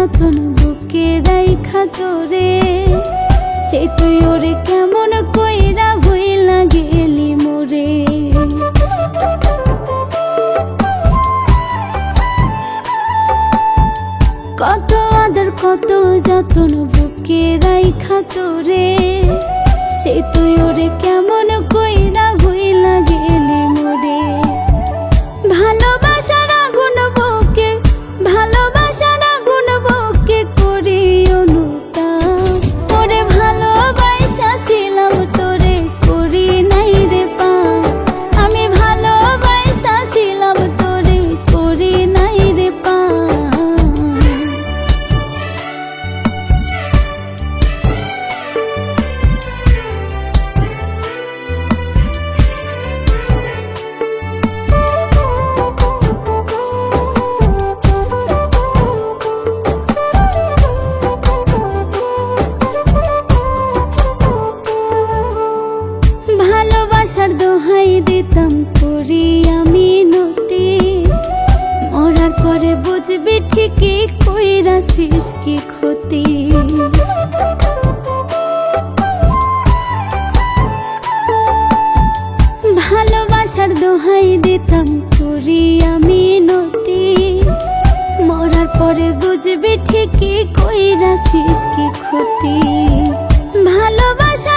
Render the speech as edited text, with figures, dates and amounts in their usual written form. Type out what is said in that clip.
যতন বুকে রাইখা তোরে, সে তুই ওরে কেমন কইরা ভুইলা গেলি মোরে। কত আদর কত যতন বুকে রাইখা তোরে, সে তুই ওরে কেমন কইরা ভুইলা গেলি মোরে। ভালোবাসার আগুন বুকে, ভালোবাসার আগুন বুকে করি অনুতাপ, তোরে ভালোবাসা ছিলাম তোরে করি নাই রে পাপ, আমি ভালোবাসা ছিলাম তোরে করি নাই রে পাপ। ভালোবাসার দোহাই দিতাম করি আমি নতি, মরার পরে বুঝবি ঠিকই কইরাছিস কি ক্ষতি। ভালোবাসার দোহাই দিতাম করি আমি নতি, মরার পরে বুঝবি ঠিকই কইরাছিস কি ক্ষতি। ভালোবাসা